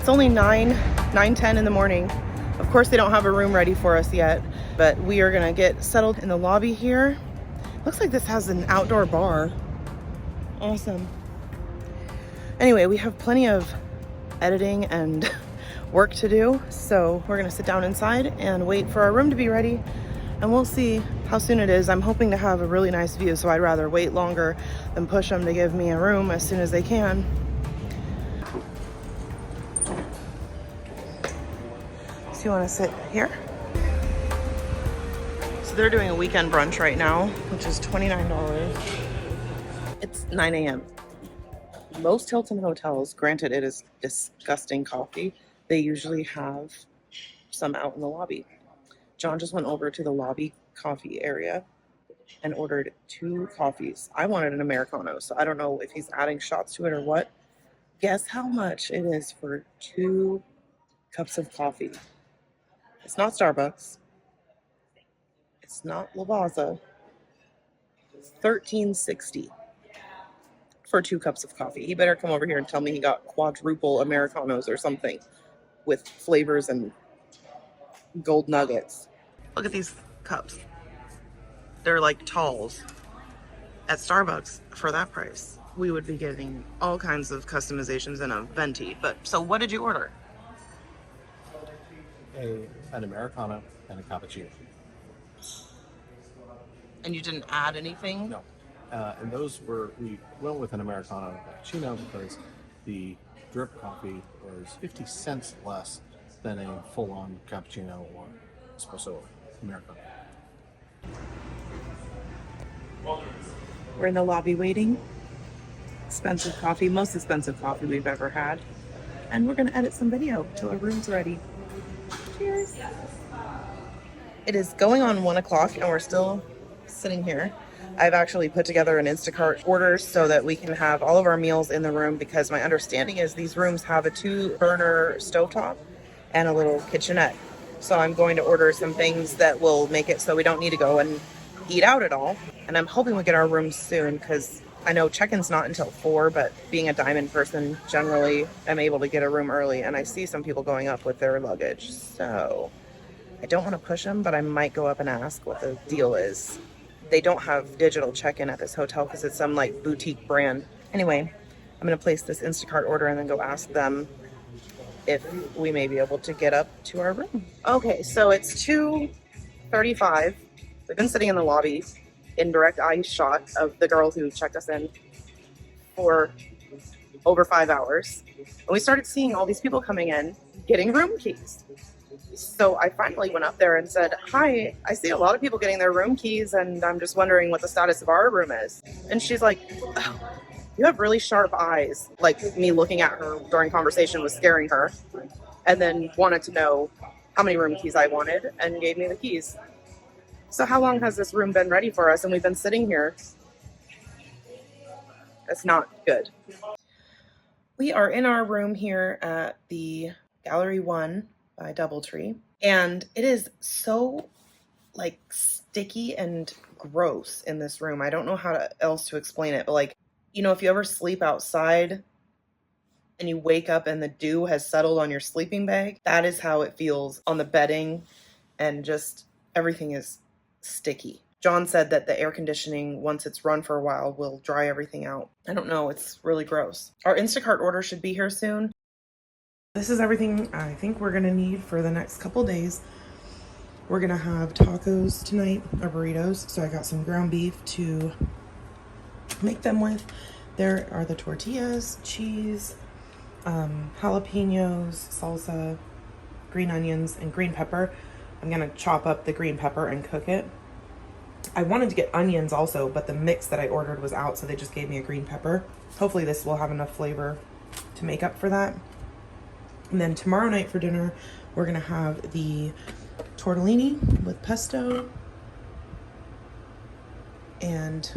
It's only 9:10 in the morning. Of course, they don't have a room ready for us yet, but we are gonna get settled in the lobby here. Looks like this has an outdoor bar. Awesome. Anyway, we have plenty of editing and work to do, so we're gonna sit down inside and wait for our room to be ready, and we'll see how soon it is. I'm hoping to have a really nice view, so I'd rather wait longer than push them to give me a room as soon as they can. So you want to sit here? So they're doing a weekend brunch right now, which is $29. It's 9 a.m. Most Hilton hotels, granted it is disgusting coffee, they usually have some out in the lobby. John just went over to the lobby coffee area and ordered 2 coffees. I wanted an Americano, so I don't know if he's adding shots to it or what. Guess how much it is for 2 cups of coffee? It's not Starbucks. It's not Lavazza. It's $13.60 for 2 cups of coffee. He better come over here and tell me he got quadruple Americanos or something with flavors and gold nuggets. Look at these cups. They're like talls. At Starbucks, for that price, we would be getting all kinds of customizations in a venti. But so what did you order? An Americano and a cappuccino. And you didn't add anything? No. And those were, we went with an Americano and cappuccino because the drip coffee was 50 cents less than a full-on cappuccino or espresso Americano. We're in the lobby waiting. Expensive coffee, most expensive coffee we've ever had. And we're gonna edit some video till our room's ready. Cheers. It is going on 1 o'clock and we're still sitting here. I've actually put together an Instacart order so that we can have all of our meals in the room, because my understanding is these rooms have a 2-burner stovetop and a little kitchenette. So I'm going to order some things that will make it so we don't need to go and eat out at all. And I'm hoping we get our rooms soon, because I know check-in's not until 4, but being a diamond person, generally I'm able to get a room early, and I see some people going up with their luggage. So I don't want to push them, but I might go up and ask what the deal is. They don't have digital check-in at this hotel because it's some like boutique brand. Anyway, I'm going to place this Instacart order and then go ask them if we may be able to get up to our room. Okay, so it's 2:35. We've been sitting in the lobby in direct eye shot of the girl who checked us in for over 5 hours. And we started seeing all these people coming in, getting room keys. So I finally went up there and said, "Hi, I see a lot of people getting their room keys, and I'm just wondering what the status of our room is." And she's like, "Oh, you have really sharp eyes." Like, me looking at her during conversation was scaring her. And then wanted to know how many room keys I wanted and gave me the keys. So how long has this room been ready for us? And we've been sitting here. That's not good. We are in our room here at the GALLERYone by DoubleTree. And it is so like sticky and gross in this room. I don't know how else to explain it, but like, you know, if you ever sleep outside and you wake up and the dew has settled on your sleeping bag, that is how it feels on the bedding, and just everything is sticky. John said that the air conditioning, once it's run for a while, will dry everything out. I don't know, it's really gross. Our Instacart order should be here soon. This is everything I think we're gonna need for the next couple days. We're gonna have tacos tonight, or burritos. So I got some ground beef to make them with. There are the tortillas, cheese, jalapenos, salsa, green onions, and green pepper. I'm gonna chop up the green pepper and cook it. I wanted to get onions also, but the mix that I ordered was out, so they just gave me a green pepper. Hopefully this will have enough flavor to make up for that. And then tomorrow night for dinner, we're gonna have the tortellini with pesto and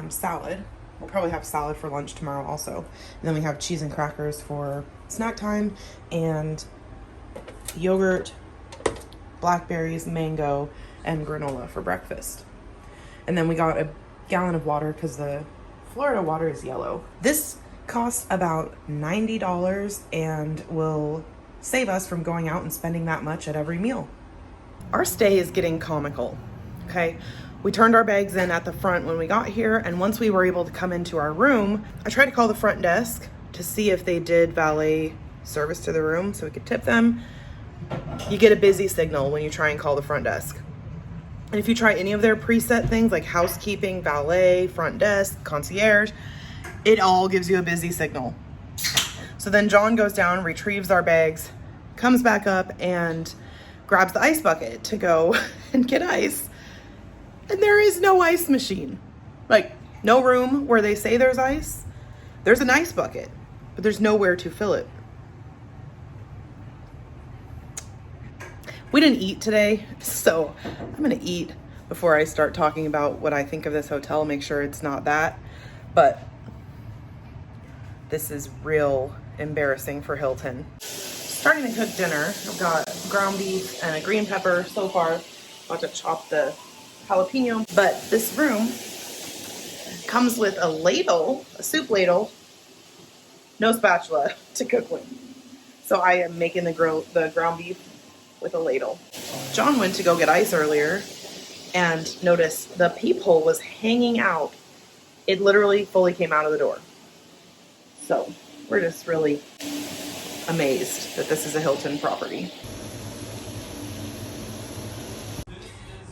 salad. We'll probably have salad for lunch tomorrow also. And then we have cheese and crackers for snack time, and yogurt, blackberries, mango, and granola for breakfast. And then we got a gallon of water because the Florida water is yellow. This Costs about $90 and will save us from going out and spending that much at every meal. Our stay is getting comical, okay? We turned our bags in at the front when we got here, and once we were able to come into our room, I tried to call the front desk to see if they did valet service to the room so we could tip them. You get a busy signal when you try and call the front desk. And if you try any of their preset things like housekeeping, valet, front desk, concierge, it all gives you a busy signal. So then John goes down, retrieves our bags, comes back up and grabs the ice bucket to go and get ice. And there is no ice machine. Like, no room where they say there's ice. There's an ice bucket, but there's nowhere to fill it. We didn't eat today, so I'm gonna eat before I start talking about what I think of this hotel, make sure it's not that. But this is real embarrassing for Hilton. Starting to cook dinner. I've got ground beef and a green pepper so far. About to chop the jalapeno. But this room comes with a ladle, a soup ladle, no spatula to cook with. So I am making the ground beef with a ladle. John went to go get ice earlier and noticed the peephole was hanging out. It literally fully came out of the door. So we're just really amazed that this is a Hilton property.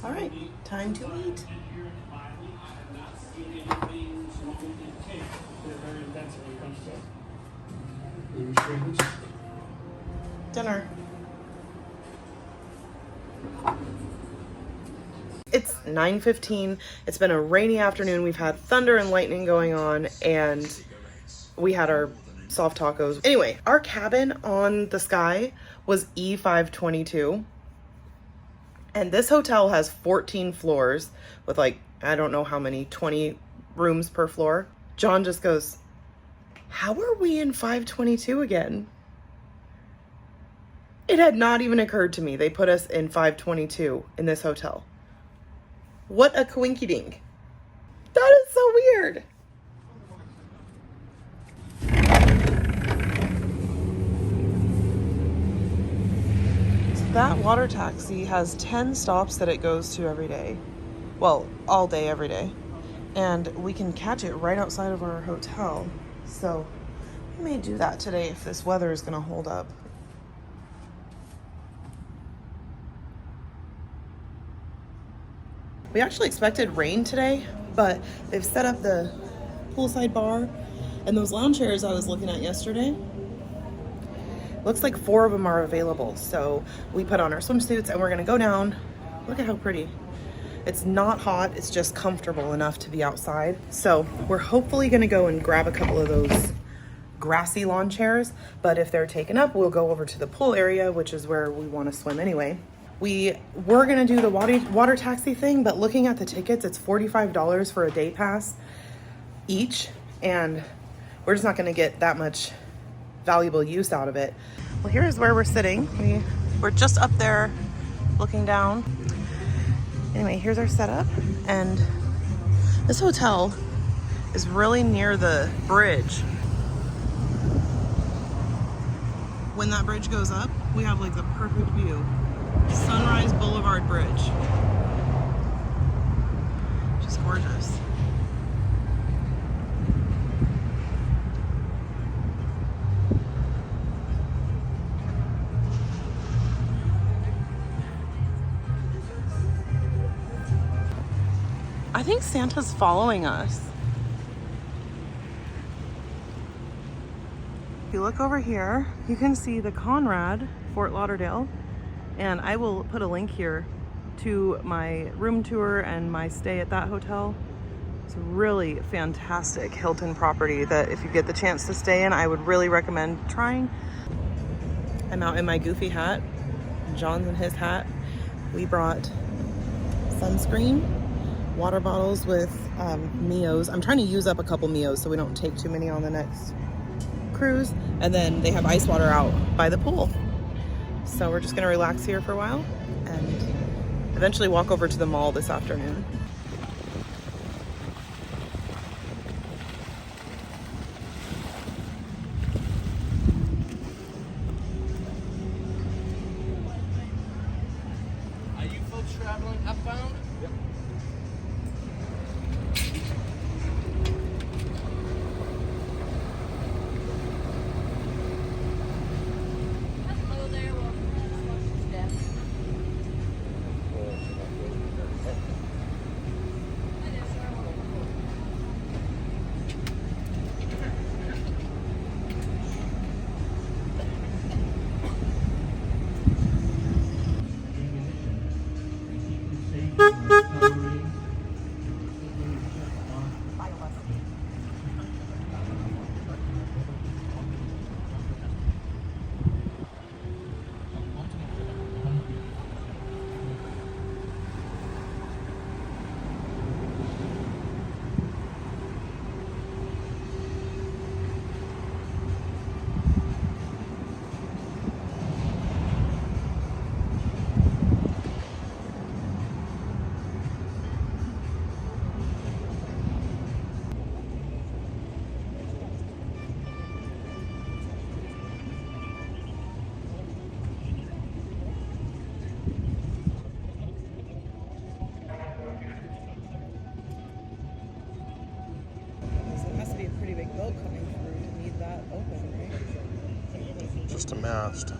All right, time to eat. Dinner. It's 9:15. It's been a rainy afternoon. We've had thunder and lightning going on, and we had our soft tacos. Anyway, our cabin on the sky was E522. And this hotel has 14 floors with like, I don't know how many, 20 rooms per floor. John just goes, how are we in 522 again? It had not even occurred to me. They put us in 522 in this hotel. What a coinkydink. That is so weird. That water taxi has 10 stops that it goes to every day. Well, all day, every day. And we can catch it right outside of our hotel. So we may do that today if this weather is going to hold up. We actually expected rain today, but they've set up the poolside bar and those lounge chairs I was looking at yesterday. Looks like 4 of them are available. So we put on our swimsuits and we're gonna go down. Look at how pretty. It's not hot, it's just comfortable enough to be outside. So we're hopefully gonna go and grab a couple of those grassy lawn chairs, but if they're taken up, we'll go over to the pool area, which is where we wanna swim anyway. We were gonna do the water taxi thing, but looking at the tickets, it's $45 for a day pass each, and we're just not gonna get that much valuable use out of it. Well, here's where we're sitting. We're just up there looking down. Anyway, here's our setup, and this hotel is really near the bridge. When that bridge goes up, we have like the perfect view. Sunrise Boulevard Bridge. Just gorgeous. I think Santa's following us. If you look over here, you can see the Conrad, Fort Lauderdale. And I will put a link here to my room tour and my stay at that hotel. It's a really fantastic Hilton property that if you get the chance to stay in, I would really recommend trying. I'm out in my goofy hat. John's in his hat. We brought sunscreen, water bottles with Mios. I'm trying to use up a couple Mios so we don't take too many on the next cruise. And then they have ice water out by the pool. So we're just gonna relax here for a while and eventually walk over to the mall this afternoon. going upbound? Yep. Hello there, welcome to the lunch desk. Hi there, sir. So it has to be a pretty big boat coming through to need that open, right? Just a mast. It's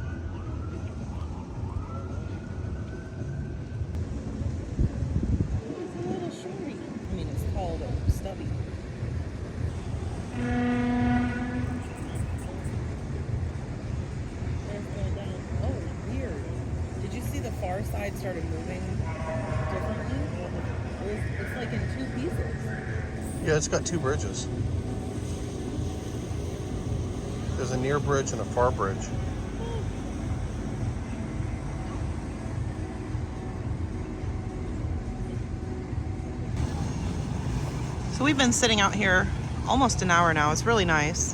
a little shorty. I mean, it's called a stubby. Oh, weird. Did you see the far side started moving differently? It's like in two pieces. Yeah, it's got two bridges. There's a near bridge and a far bridge. So we've been sitting out here almost an hour now. It's really nice.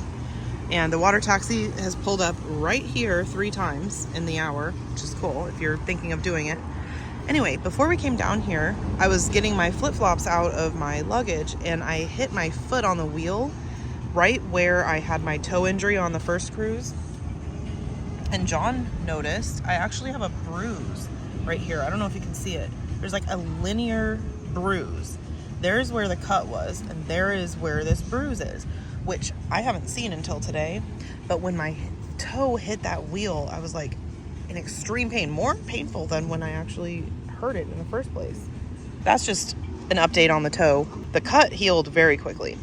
And the water taxi has pulled up right here 3 times in the hour, which is cool if you're thinking of doing it. Anyway, before we came down here, I was getting my flip-flops out of my luggage and I hit my foot on the wheel right where I had my toe injury on the first cruise. And John noticed I actually have a bruise right here. I don't know if you can see it. There's like a linear bruise. There's where the cut was, and there is where this bruise is, which I haven't seen until today. But when my toe hit that wheel, I was like in extreme pain, more painful than when I actually hurt it in the first place. That's just an update on the toe. The cut healed very quickly.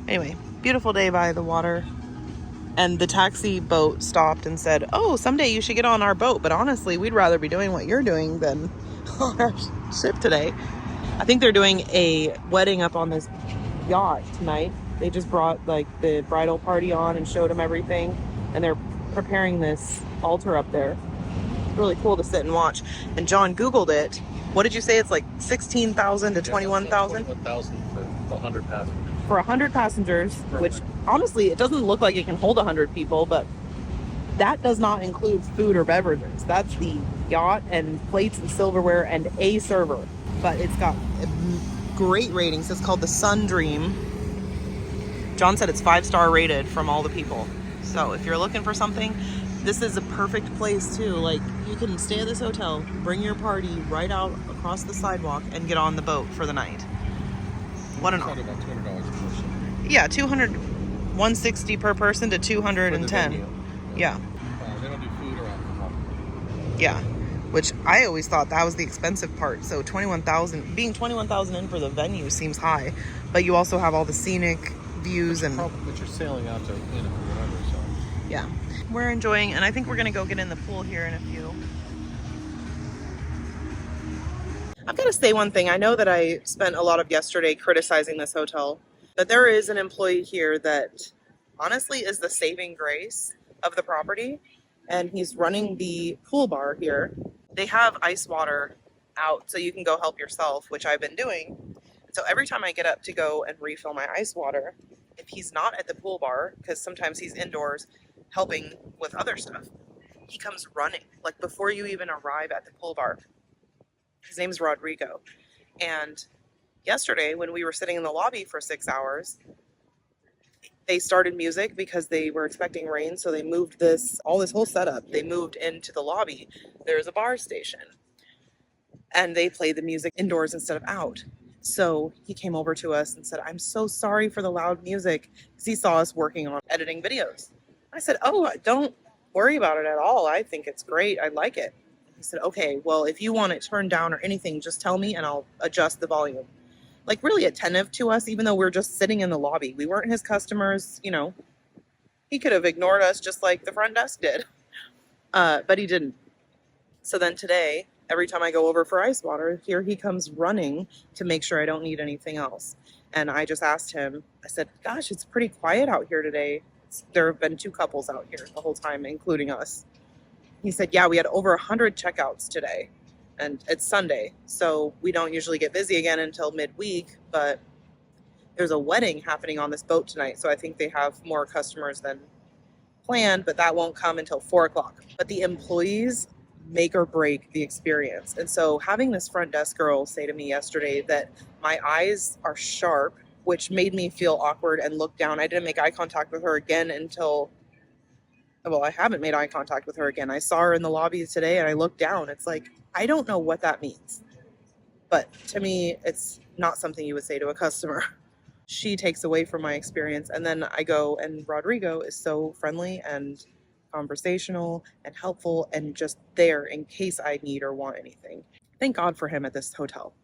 Anyway, beautiful day by the water. And the taxi boat stopped and said, "Oh, someday you should get on our boat. But honestly, we'd rather be doing what you're doing than on our ship today." I think they're doing a wedding up on this yacht tonight. They just brought like the bridal party on and showed them everything. And they're preparing this altar up there. It's really cool to sit and watch. And John Googled it. What did you say? It's like 16,000 to 21,000? 21,000 for 100 passengers. For 100 passengers, which honestly, it doesn't look like it can hold 100 people, but that does not include food or beverages. That's the yacht and plates and silverware and a server. But it's got great ratings. It's called the Sun Dream. John said it's 5-star rated from all the people. So if you're looking for something, this is a perfect place too. Like, you can stay at this hotel, bring your party right out across the sidewalk and get on the boat for the night. What an About $200 per person. Yeah, 160 per person to 210. Yeah. They don't do food or alcohol. Yeah. Which I always thought that was the expensive part. So 21,000, being 21,000 in for the venue seems high, but you also have all the scenic views and But you're sailing out to, whatever, so. yeah. We're enjoying, and I think we're gonna go get in the pool here in a few. I've got to say one thing. I know that I spent a lot of yesterday criticizing this hotel, but there is an employee here that honestly is the saving grace of the property, and he's running the pool bar here. They have ice water out so you can go help yourself, which I've been doing. So every time I get up to go and refill my ice water, if he's not at the pool bar, because sometimes he's indoors helping with other stuff, he comes running, like before you even arrive at the pool bar. His name's Rodrigo. And yesterday, when we were sitting in the lobby for 6 hours, they started music because they were expecting rain. So they moved all this whole setup. They moved into the lobby. There's a bar station. and they play the music indoors instead of out. So he came over to us and said, "I'm so sorry for the loud music," because he saw us working on editing videos. I said, "Oh, don't worry about it at all. I think it's great. I like it." He said, "Okay, well, if you want it turned down or anything, just tell me and I'll adjust the volume." Like, really attentive to us, even though we're just sitting in the lobby. We weren't his customers, you know. He could have ignored us just like the front desk did, but he didn't. So then today, every time I go over for ice water, here he comes running to make sure I don't need anything else. And I just asked him, I said, "Gosh, it's pretty quiet out here today. There have been 2 couples out here the whole time, including us." He said, "Yeah, we had over 100 checkouts today. And it's Sunday, so we don't usually get busy again until midweek, but there's a wedding happening on this boat tonight, so I think they have more customers than planned, but that won't come until 4 o'clock. But the employees make or break the experience." And so having this front desk girl say to me yesterday that my eyes are sharp, which made me feel awkward and look down. I didn't make eye contact with her again until, well, I haven't made eye contact with her again. I saw her in the lobby today and I looked down. It's like, I don't know what that means. But to me, it's not something you would say to a customer. She takes away from my experience. And then I go, and Rodrigo is so friendly and conversational and helpful and just there in case I need or want anything. Thank God for him at this hotel.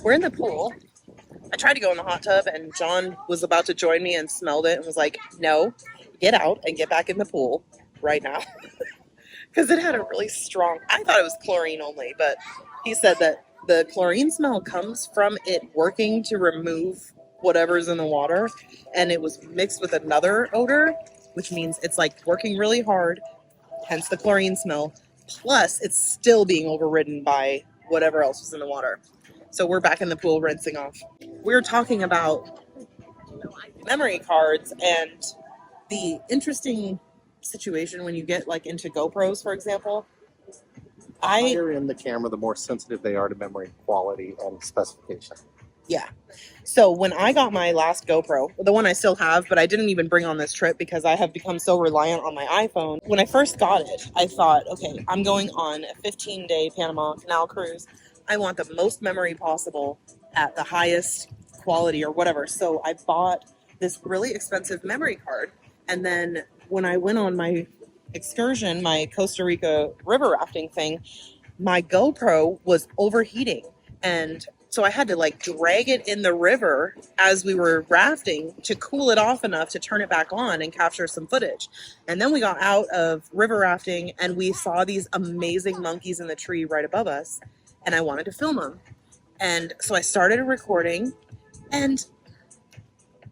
We're in the pool. I tried to go in the hot tub and John was about to join me and smelled it and was like, "No, get out and get back in the pool right now." Because it had a really strong, I thought it was chlorine only, but he said that the chlorine smell comes from it working to remove whatever's in the water, and it was mixed with another odor, which means it's like working really hard, hence the chlorine smell, plus it's still being overridden by whatever else was in the water. So we're back in the pool rinsing off. We're talking about memory cards and the interesting situation when you get like into GoPros, for example. The higher in the camera, the more sensitive they are to memory quality and specification. Yeah. So when I got my last GoPro, the one I still have, but I didn't even bring on this trip because I have become so reliant on my iPhone. When I first got it, I thought, okay, I'm going on a 15-day Panama Canal cruise. I want the most memory possible at the highest quality or whatever. So I bought this really expensive memory card. And then when I went on my excursion, my Costa Rica river rafting thing, my GoPro was overheating. And so I had to like drag it in the river as we were rafting to cool it off enough to turn it back on and capture some footage. And then we got out of river rafting and we saw these amazing monkeys in the tree right above us. And I wanted to film them. And so I started recording, and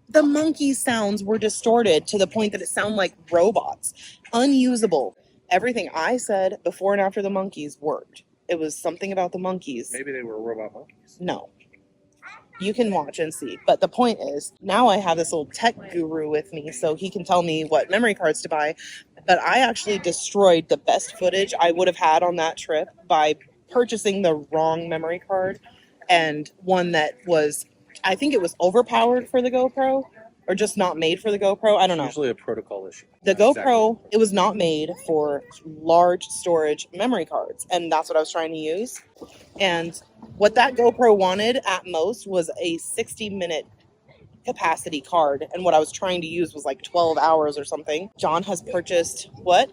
the monkey sounds were distorted to the point that it sounded like robots. Unusable. Everything I said before and after the monkeys worked. It was something about the monkeys. Maybe they were robot monkeys. No. You can watch and see. But the point is, now I have this little tech guru with me so he can tell me what memory cards to buy. But I actually destroyed the best footage I would have had on that trip by purchasing the wrong memory card, and one that was, I think it was overpowered for the GoPro or just not made for the GoPro. I don't know. Usually a protocol issue. The GoPro, it was not made for large storage memory cards, and that's what I was trying to use. And what that GoPro wanted at most was a 60-minute capacity card, and what I was trying to use was like 12 hours or something. John has purchased what?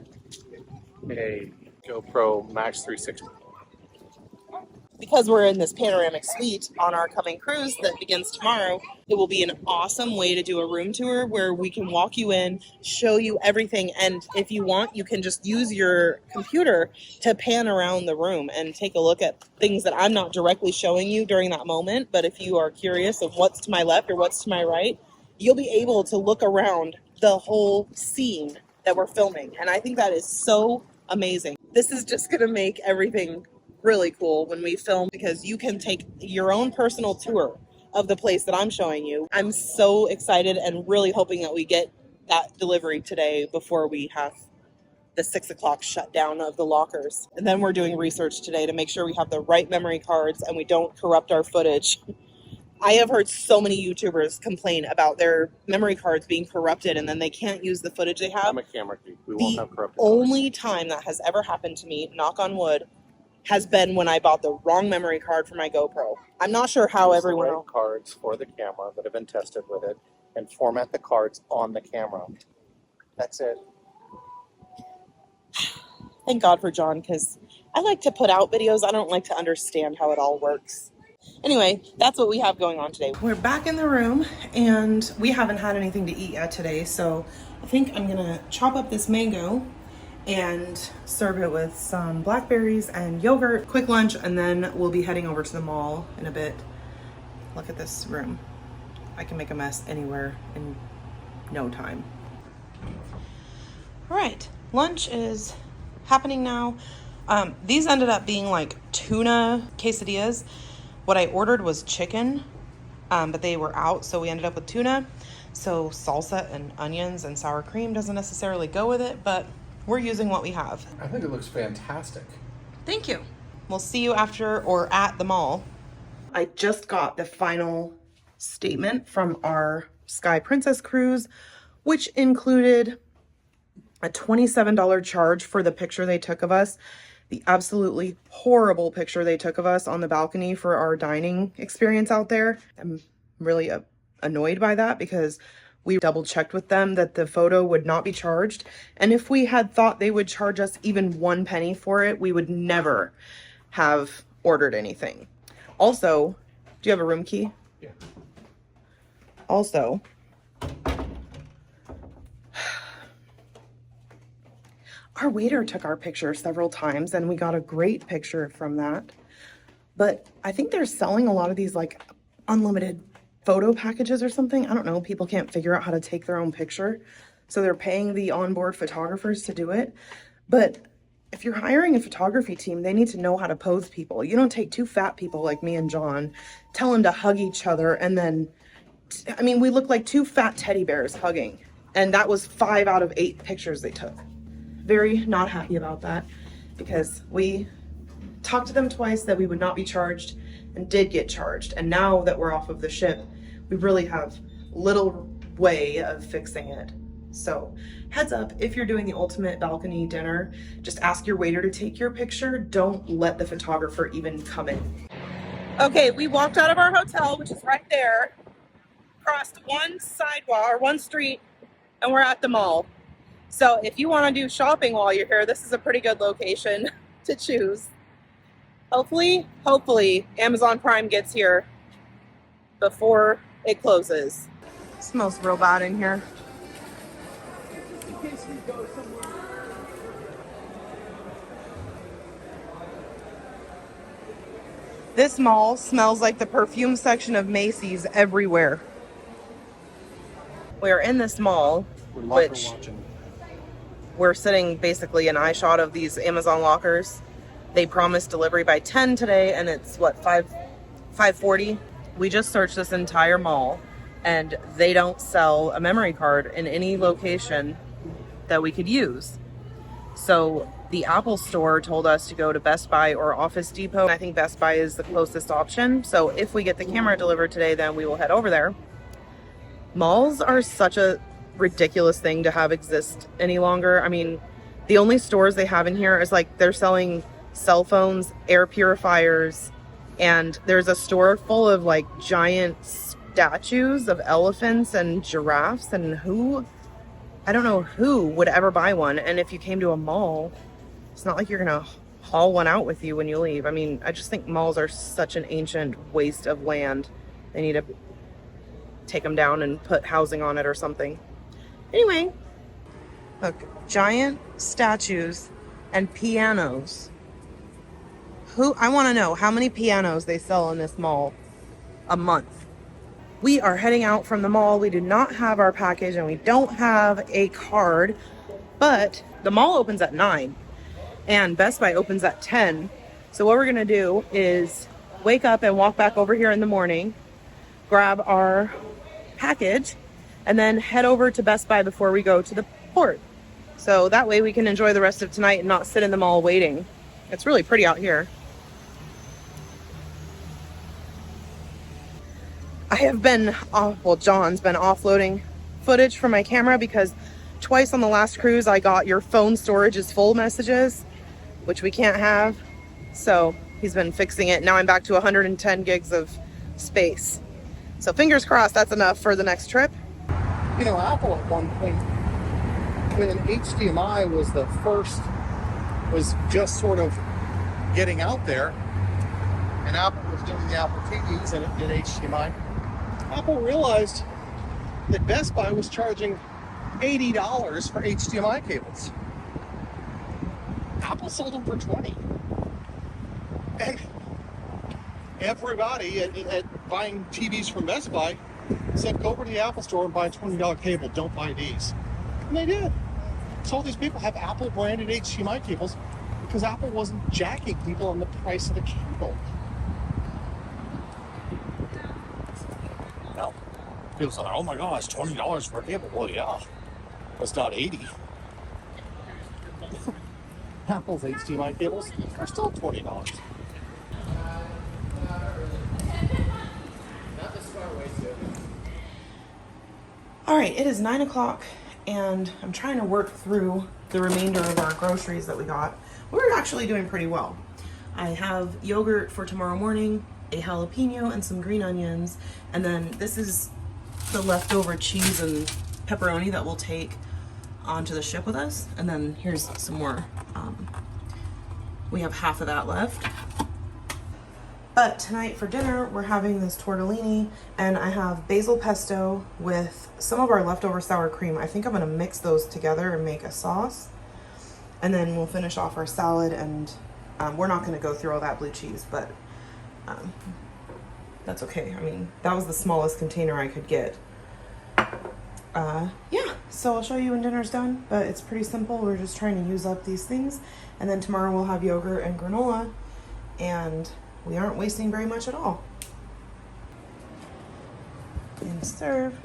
A GoPro Max 360. Because we're in this panoramic suite on our coming cruise that begins tomorrow, it will be an awesome way to do a room tour where we can walk you in, show you everything, and if you want, you can just use your computer to pan around the room and take a look at things that I'm not directly showing you during that moment, but if you are curious of what's to my left or what's to my right, you'll be able to look around the whole scene that we're filming, and I think that is so amazing. This is just going to make everything really cool when we film, because you can take your own personal tour of the place that I'm showing you. I'm so excited and really hoping that we get that delivery today before we have the 6 o'clock shutdown of the lockers. And then we're doing research today to make sure we have the right memory cards and we don't corrupt our footage. I have heard so many YouTubers complain about their memory cards being corrupted and then they can't use the footage they have. I'm a camera geek. We won't have corrupted The only time that has ever happened to me, knock on wood, has been when I bought the wrong memory card for my GoPro. I'm not sure how Use everyone the right else. cards for the camera that have been tested with it, and format the cards on the camera. That's it. Thank God for John, because I like to put out videos. I don't like to understand how it all works. Anyway, that's what we have going on today. We're back in the room, and we haven't had anything to eat yet today, so I think I'm gonna chop up this mango and serve it with some blackberries and yogurt. Quick lunch, and then we'll be heading over to the mall in a bit. Look at this room. I can make a mess anywhere in no time. All right, lunch is happening now. These ended up being like tuna quesadillas. What I ordered was chicken, but they were out, so we ended up with tuna. So salsa and onions and sour cream doesn't necessarily go with it, but we're using what we have. I think it looks fantastic. Thank you. We'll see you after or at the mall. I just got the final statement from our Sky Princess cruise, which included a $27 charge for the picture they took of us. The absolutely horrible picture they took of us on the balcony for our dining experience out there. I'm really annoyed by that because we double checked with them that the photo would not be charged. And if we had thought they would charge us even 1 penny for it, we would never have ordered anything. Also, do you have a room key? Yeah. Also, our waiter took our picture several times and we got a great picture from that. But I think they're selling a lot of these like unlimited photo packages or something. I don't know. People can't figure out how to take their own picture. So they're paying the onboard photographers to do it. But if you're hiring a photography team, they need to know how to pose people. You don't take 2 fat people like me and John, tell them to hug each other, and then, I mean, we look like 2 fat teddy bears hugging. And that was 5 out of 8 pictures they took. Very not happy about that because we talked to them twice that we would not be charged and did get charged. And now that we're off of the ship, we really have little way of fixing it. So heads up, if you're doing the ultimate balcony dinner, just ask your waiter to take your picture. Don't let the photographer even come in. Okay, we walked out of our hotel, which is right there, crossed one sidewalk or one street, and we're at the mall. So if you want to do shopping while you're here, this is a pretty good location to choose. Hopefully, Amazon Prime gets here before it closes. It smells real bad in here. This mall smells like the perfume section of Macy's everywhere. We're in this mall, which we're sitting basically an eye shot of these Amazon lockers. They promised delivery by 10 today, and it's what, 5:40? We just searched this entire mall, and they don't sell a memory card in any location that we could use. So the Apple store told us to go to Best Buy or Office Depot. I think Best Buy is the closest option. So if we get the camera delivered today, then we will head over there. Malls are such a ridiculous thing to have exist any longer. I mean, the only stores they have in here is like they're selling cell phones, air purifiers, and there's a store full of like giant statues of elephants and giraffes, and I don't know who would ever buy one. And if you came to a mall, it's not like you're gonna haul one out with you when you leave. I mean, I just think malls are such an ancient waste of land. They need to take them down and put housing on it or something. Anyway, look, giant statues and pianos. I want to know how many pianos they sell in this mall a month. We are heading out from the mall. We do not have our package and we don't have a card, but the mall opens at 9 and Best Buy opens at 10. So what we're going to do is wake up and walk back over here in the morning, grab our package, and then head over to Best Buy before we go to the port. So that way we can enjoy the rest of tonight and not sit in the mall waiting. It's really pretty out here. I have been John's been offloading footage from my camera because twice on the last cruise I got your phone storage is full messages, which we can't have. So he's been fixing it. Now I'm back to 110 gigs of space. So fingers crossed that's enough for the next trip. You know, Apple at one point, when HDMI was just sort of getting out there, and Apple was doing the Apple TVs and it did HDMI, Apple realized that Best Buy was charging $80 for HDMI cables. Apple sold them for $20. And everybody at buying TVs from Best Buy said, go over to the Apple store and buy a $20 cable, don't buy these. And they did. So all these people have Apple branded HDMI cables because Apple wasn't jacking people on the price of the cable. Now, people say, oh my gosh, $20 for a cable. Well, yeah, it's not $80. Apple's HDMI cables are still $20. All right, it is 9 o'clock and I'm trying to work through the remainder of our groceries that we got. We're actually doing pretty well. I have yogurt for tomorrow morning, a jalapeno and some green onions, and then this is the leftover cheese and pepperoni that we'll take onto the ship with us. And then here's some more. We have half of that left. But tonight for dinner, we're having this tortellini, and I have basil pesto with some of our leftover sour cream. I think I'm gonna mix those together and make a sauce. And then we'll finish off our salad, and we're not gonna go through all that blue cheese, but that's okay. I mean, that was the smallest container I could get. Yeah, so I'll show you when dinner's done, but it's pretty simple. We're just trying to use up these things. And then tomorrow we'll have yogurt and granola, and we aren't wasting very much at all. And serve.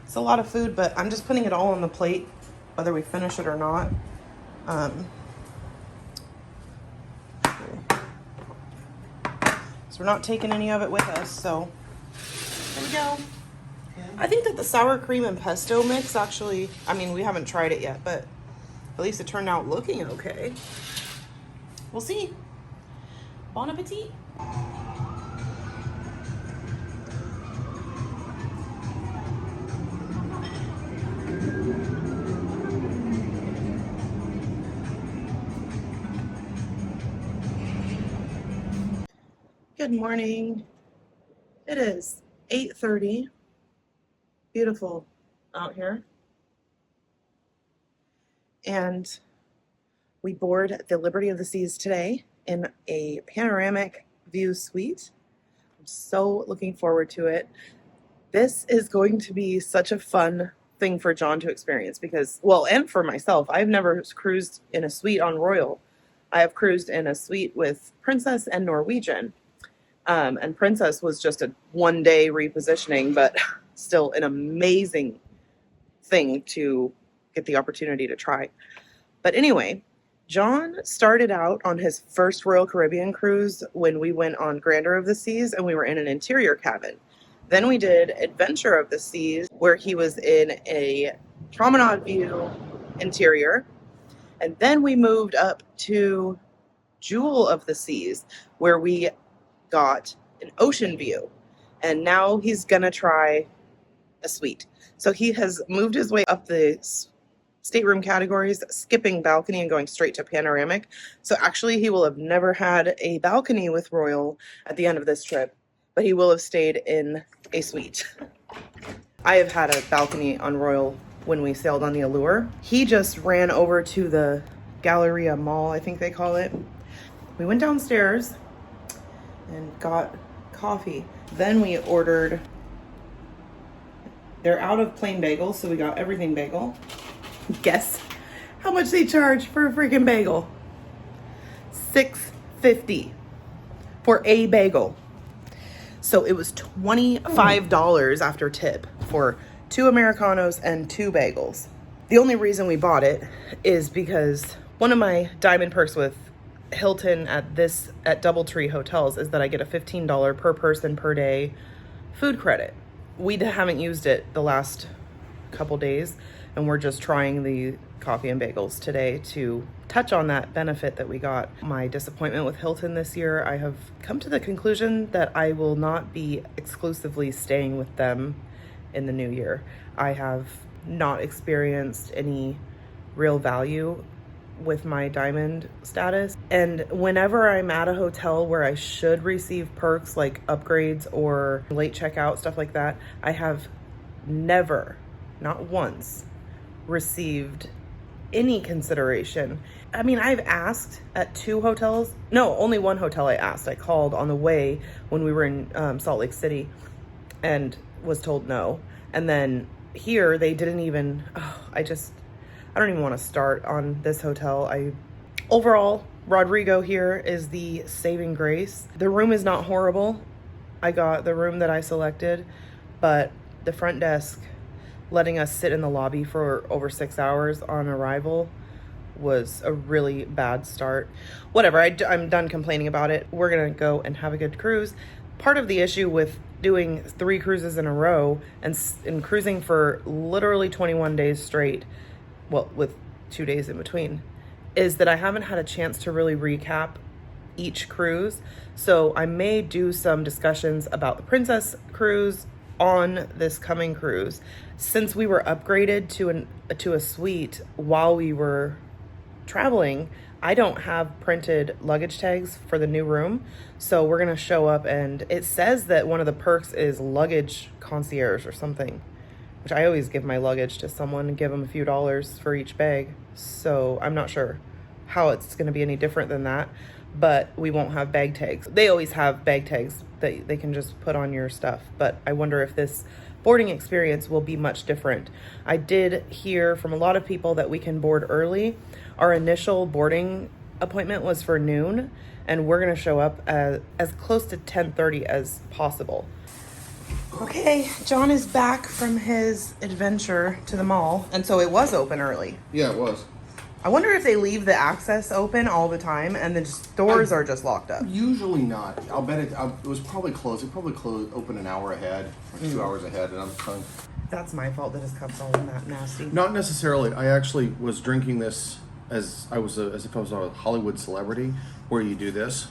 It's a lot of food, but I'm just putting it all on the plate, whether we finish it or not. So we're not taking any of it with us, so there we go. I think that the sour cream and pesto mix actually, I mean, we haven't tried it yet, but at least it turned out looking okay. We'll see. Bon appetit. Good morning. It is 8:30. Beautiful out here. And we board the Liberty of the Seas today in a Panoramic View Suite. I'm so looking forward to it. This is going to be such a fun thing for John to experience because, well, and for myself, I've never cruised in a suite on Royal. I have cruised in a suite with Princess and Norwegian. And Princess was just a one-day repositioning, but still an amazing thing to get the opportunity to try. But anyway, John started out on his first Royal Caribbean cruise when we went on Grandeur of the Seas and we were in an interior cabin. Then we did Adventure of the Seas where he was in a promenade view interior. And then we moved up to Jewel of the Seas where we got an ocean view. And now he's gonna try a suite. So he has moved his way up the stateroom categories, skipping balcony and going straight to panoramic. So actually he will have never had a balcony with Royal at the end of this trip, but he will have stayed in a suite. I have had a balcony on Royal when we sailed on the Allure. He just ran over to the Galleria Mall, I think they call it. We went downstairs and got coffee. Then we ordered, they're out of plain bagels, so we got everything bagel. Guess how much they charge for a freaking bagel? $6.50 for a bagel. So it was $25 after tip for 2 Americanos and 2 bagels. The only reason we bought it is because one of my diamond perks with Hilton at DoubleTree hotels is that I get a $15 per person per day food credit. We haven't used it the last couple days, and we're just trying the coffee and bagels today to touch on that benefit that we got. My disappointment with Hilton this year, I have come to the conclusion that I will not be exclusively staying with them in the new year. I have not experienced any real value with my diamond status. And whenever I'm at a hotel where I should receive perks like upgrades or late checkout, stuff like that, I have never, not once, received any consideration. I mean, I've asked at 2 hotels. No, only one hotel I asked. I called on the way when we were in Salt Lake City and was told no. And then here they didn't even, I don't even want to start on this hotel. Overall, Rodrigo here is the saving grace. The room is not horrible. I got the room that I selected, but the front desk letting us sit in the lobby for over 6 hours on arrival was a really bad start. Whatever, I'm done complaining about it. We're gonna go and have a good cruise. Part of the issue with doing 3 cruises in a row and cruising for literally 21 days straight, well, with 2 days in between, is that I haven't had a chance to really recap each cruise. So I may do some discussions about the Princess cruise on this coming cruise. Since we were upgraded to a suite while we were traveling, I don't have printed luggage tags for the new room. So we're gonna show up and it says that one of the perks is luggage concierge or something, which I always give my luggage to someone and give them a few dollars for each bag. So I'm not sure how it's gonna be any different than that, but we won't have bag tags. They always have bag tags that they can just put on your stuff, but I wonder if this boarding experience will be much different. I did hear from a lot of people that we can board early. Our initial boarding appointment was for noon, and we're gonna show up as close to 10:30 as possible. Okay, John is back from his adventure to the mall, and so it was open early. Yeah, it was. I wonder if they leave the access open all the time and the doors are just locked up. Usually not. I'll bet it was probably closed. It probably closed open an hour ahead, or 2 hours ahead, and I'm trying. That's my fault that his cup's all that nasty. Not necessarily. I actually was drinking this as if I was a Hollywood celebrity, where you do this.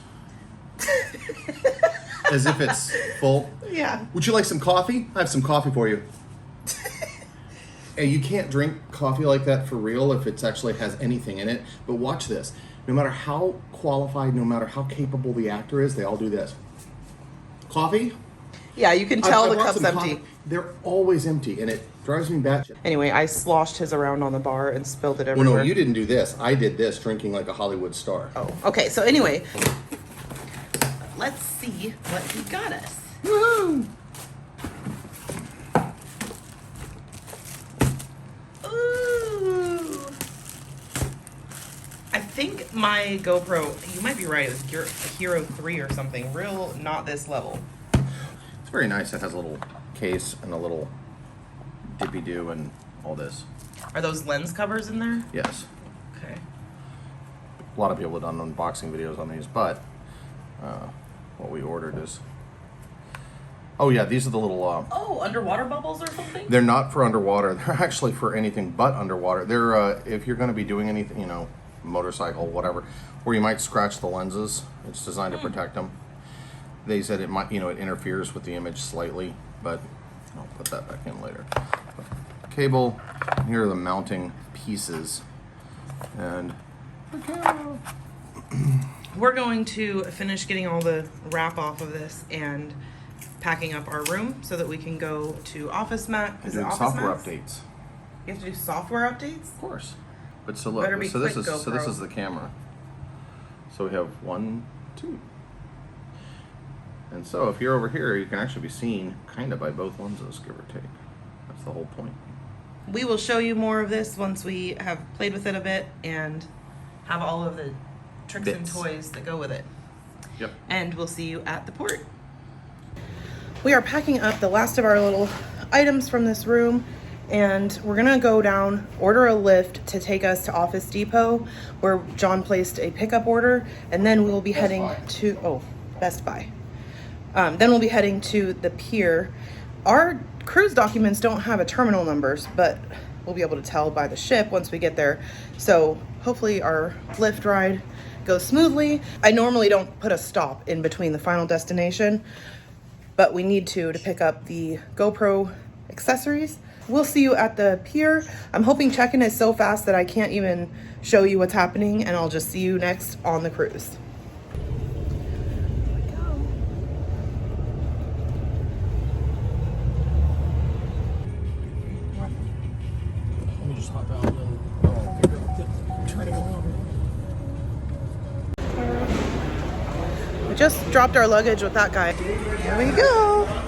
As if it's full. Yeah. Would you like some coffee? I have some coffee for you. And you can't drink coffee like that for real if it actually has anything in it. But watch this. No matter how qualified, no matter how capable the actor is, they all do this. Coffee? Yeah, you can tell I the brought cup's some empty. coffee. They're always empty, and it drives me batshit. Anyway, I sloshed his around on the bar and spilled it Well, everywhere. no, you didn't do this. I did this, drinking like a Hollywood star. Oh, okay. So anyway, let's see what he got us. Woohoo! Ooh. I think my GoPro, you might be right, it was Hero 3 or something. Real, not this level. It's very nice. It has a little case and a little dippy-doo and all this. Are those lens covers in there? Yes. Okay. A lot of people have done unboxing videos on these, but what we ordered is... Oh yeah, these are the little... Oh, underwater bubbles or something? They're not for underwater. They're actually for anything but underwater. They're, if you're going to be doing anything, you know, motorcycle, whatever, where you might scratch the lenses, it's designed to protect them. They said it might, you know, it interferes with the image slightly, but I'll put that back in later. Cable, here are the mounting pieces, and the camera. We're going to finish getting all the wrap off of this and packing up our room so that we can go to Office Max. Is it Doing Office software Max? updates. You have to do software updates? Of course. But so look, Better be so this quick, is so this GoPro. is the camera. So we have 1, 2. And so if you're over here, you can actually be seen kind of by both lenses, give or take. That's the whole point. We will show you more of this once we have played with it a bit and have all of the tricks and Bits. toys that go with it. Yep. And we'll see you at the port. We are packing up the last of our little items from this room, and we're gonna go down, order a lift to take us to Office Depot, where John placed a pickup order, and then we will be heading to Best Buy. Then we'll be heading to the pier. Our cruise documents don't have a terminal numbers, but we'll be able to tell by the ship once we get there. So hopefully our lift ride goes smoothly. I normally don't put a stop in between the final destination, but we need to pick up the GoPro accessories. We'll see you at the pier. I'm hoping check-in is so fast that I can't even show you what's happening, and I'll just see you next on the cruise. Let me just hop out and try to go over. We just dropped our luggage with that guy. Here we go.